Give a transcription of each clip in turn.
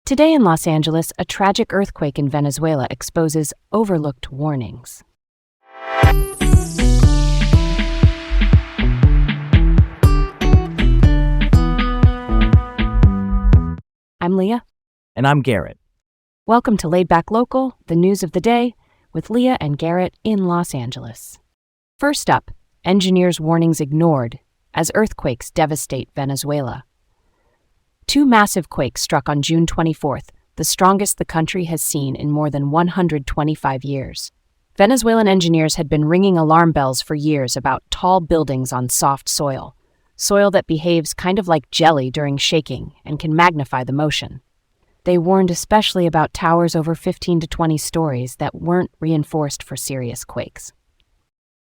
Today in Los Angeles, a tragic earthquake in Venezuela exposes overlooked warnings. I'm Leah. And I'm Garrett. Welcome to Laid Back Local, the news of the day, with Leah and Garrett in Los Angeles. First up, engineers' warnings ignored as earthquakes devastate Venezuela. Two massive quakes struck on June 24th, the strongest the country has seen in more than 125 years. Venezuelan engineers had been ringing alarm bells for years about tall buildings on soft soil that behaves kind of like jelly during shaking and can magnify the motion. They warned especially about towers over 15 to 20 stories that weren't reinforced for serious quakes.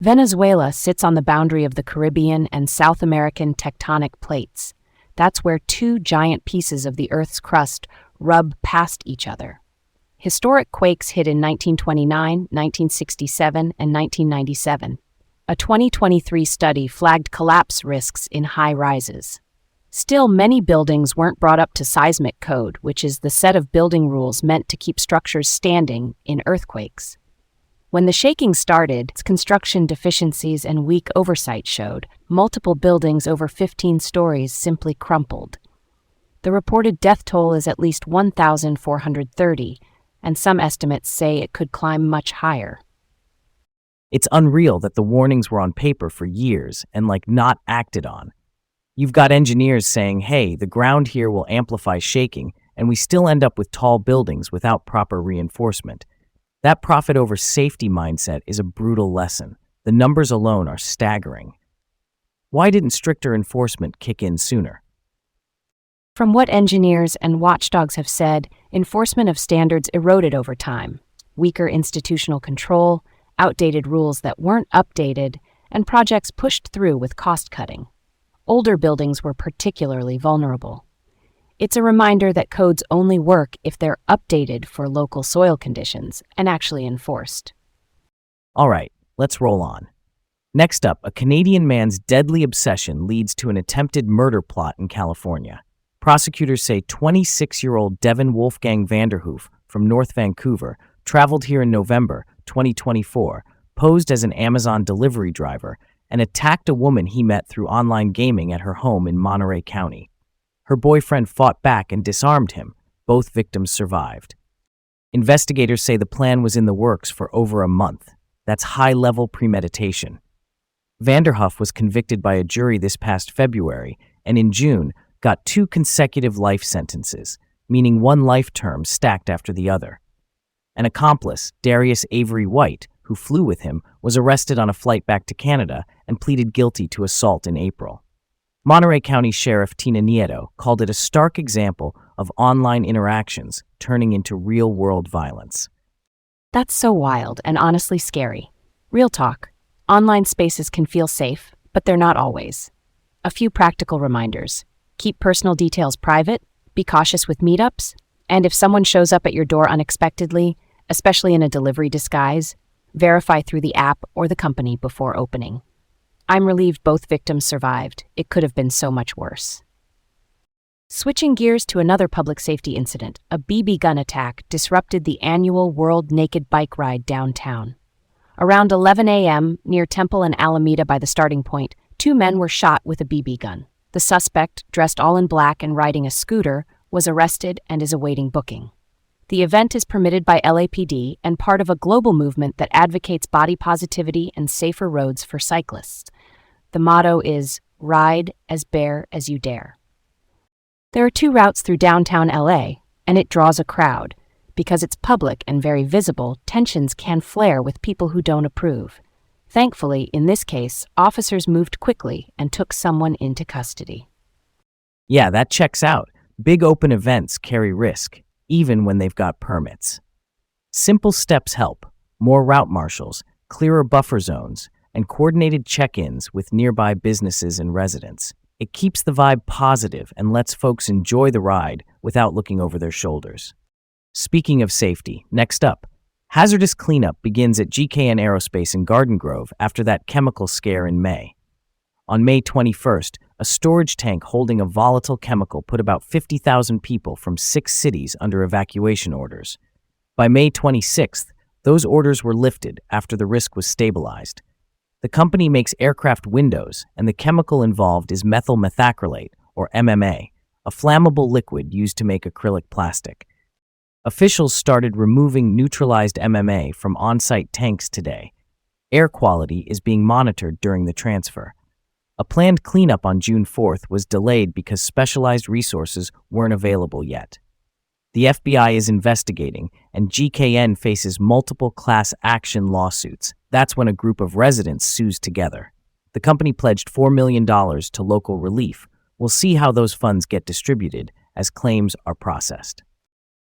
Venezuela sits on the boundary of the Caribbean and South American tectonic plates. That's where two giant pieces of the Earth's crust rub past each other. Historic quakes hit in 1929, 1967, and 1997. A 2023 study flagged collapse risks in high rises. Still, many buildings weren't brought up to seismic code, which is the set of building rules meant to keep structures standing in earthquakes. When the shaking started, its construction deficiencies and weak oversight showed multiple buildings over 15 stories simply crumpled. The reported death toll is at least 1,430, and some estimates say it could climb much higher. It's unreal that the warnings were on paper for years and not acted on. You've got engineers saying, hey, the ground here will amplify shaking, and we still end up with tall buildings without proper reinforcement. That profit over safety mindset is a brutal lesson. The numbers alone are staggering. Why didn't stricter enforcement kick in sooner? From what engineers and watchdogs have said, enforcement of standards eroded over time. Weaker institutional control, outdated rules that weren't updated, and projects pushed through with cost-cutting. Older buildings were particularly vulnerable. It's a reminder that codes only work if they're updated for local soil conditions and actually enforced. All right, let's roll on. Next up, a Canadian man's deadly obsession leads to an attempted murder plot in California. Prosecutors say 26-year-old Devin Wolfgang Vanderhoof from North Vancouver traveled here in November 2024, posed as an Amazon delivery driver, and attacked a woman he met through online gaming at her home in Monterey County. Her boyfriend fought back and disarmed him. Both victims survived. Investigators say the plan was in the works for over a month. That's high-level premeditation. Vanderhoof was convicted by a jury this past February, and in June got 2 consecutive life sentences, meaning one life term stacked after the other. An accomplice, Darius Avery White, who flew with him, was arrested on a flight back to Canada and pleaded guilty to assault in April. Monterey County Sheriff Tina Nieto called it a stark example of online interactions turning into real-world violence. That's so wild and honestly scary. Real talk. Online spaces can feel safe, but they're not always. A few practical reminders. Keep personal details private, be cautious with meetups, and if someone shows up at your door unexpectedly, especially in a delivery disguise, verify through the app or the company before opening. I'm relieved both victims survived. It could have been so much worse. Switching gears to another public safety incident, a BB gun attack disrupted the annual World Naked Bike Ride downtown. Around 11 a.m., near Temple and Alameda by the starting point, 2 men were shot with a BB gun. The suspect, dressed all in black and riding a scooter, was arrested and is awaiting booking. The event is permitted by LAPD and part of a global movement that advocates body positivity and safer roads for cyclists. The motto is, "Ride as bare as you dare." There are 2 routes through downtown LA, and it draws a crowd. Because it's public and very visible, tensions can flare with people who don't approve. Thankfully, in this case, officers moved quickly and took someone into custody. Yeah, that checks out. Big open events carry risk, even when they've got permits. Simple steps help. More route marshals, clearer buffer zones, and coordinated check-ins with nearby businesses and residents. It keeps the vibe positive and lets folks enjoy the ride without looking over their shoulders. Speaking of safety, next up, hazardous cleanup begins at GKN Aerospace in Garden Grove after that chemical scare in May. On May 21st, a storage tank holding a volatile chemical put about 50,000 people from 6 cities under evacuation orders. By May 26th, those orders were lifted after the risk was stabilized. The company makes aircraft windows, and the chemical involved is methyl methacrylate, or MMA, a flammable liquid used to make acrylic plastic. Officials started removing neutralized MMA from on-site tanks today. Air quality is being monitored during the transfer. A planned cleanup on June 4th was delayed because specialized resources weren't available yet. The FBI is investigating, and GKN faces multiple class action lawsuits. That's when a group of residents sues together. The company pledged $4 million to local relief. We'll see how those funds get distributed as claims are processed.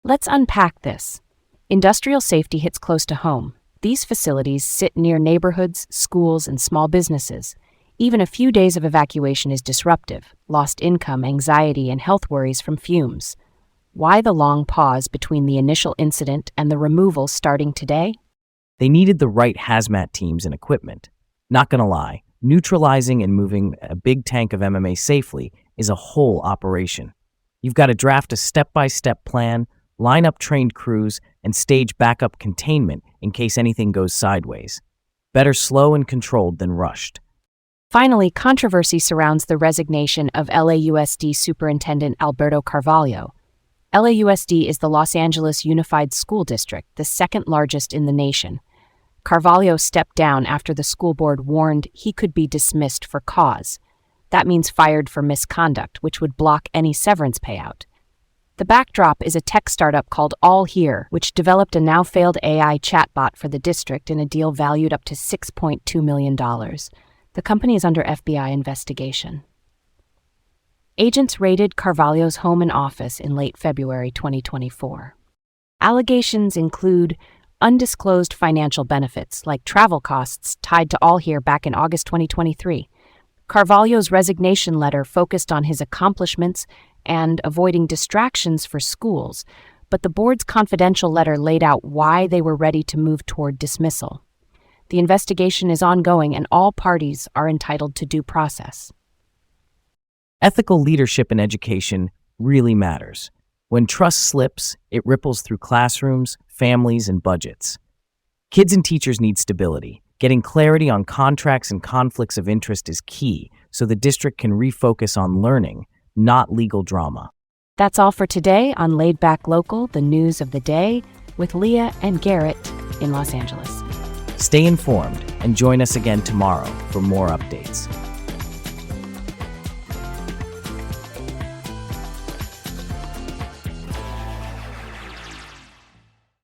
Let's unpack this. Industrial safety hits close to home. These facilities sit near neighborhoods, schools, and small businesses. Even a few days of evacuation is disruptive. Lost income, anxiety, and health worries from fumes. Why the long pause between the initial incident and the removal starting today? They needed the right hazmat teams and equipment. Not gonna lie, neutralizing and moving a big tank of MMA safely is a whole operation. You've got to draft a step-by-step plan, line up trained crews, and stage backup containment in case anything goes sideways. Better slow and controlled than rushed. Finally, controversy surrounds the resignation of LAUSD Superintendent Alberto Carvalho. LAUSD is the Los Angeles Unified School District, the second largest in the nation. Carvalho stepped down after the school board warned he could be dismissed for cause. That means fired for misconduct, which would block any severance payout. The backdrop is a tech startup called All Here, which developed a now-failed AI chatbot for the district in a deal valued up to $6.2 million. The company is under FBI investigation. Agents raided Carvalho's home and office in late February 2024. Allegations include undisclosed financial benefits, like travel costs tied to All Here back in August 2023. Carvalho's resignation letter focused on his accomplishments and avoiding distractions for schools, but the board's confidential letter laid out why they were ready to move toward dismissal. The investigation is ongoing, and all parties are entitled to due process. Ethical leadership in education really matters. When trust slips, it ripples through classrooms, families, and budgets. Kids and teachers need stability. Getting clarity on contracts and conflicts of interest is key, so the district can refocus on learning, not legal drama. That's all for today on Laid Back Local, the news of the day, with Leah and Garrett in Los Angeles. Stay informed and join us again tomorrow for more updates.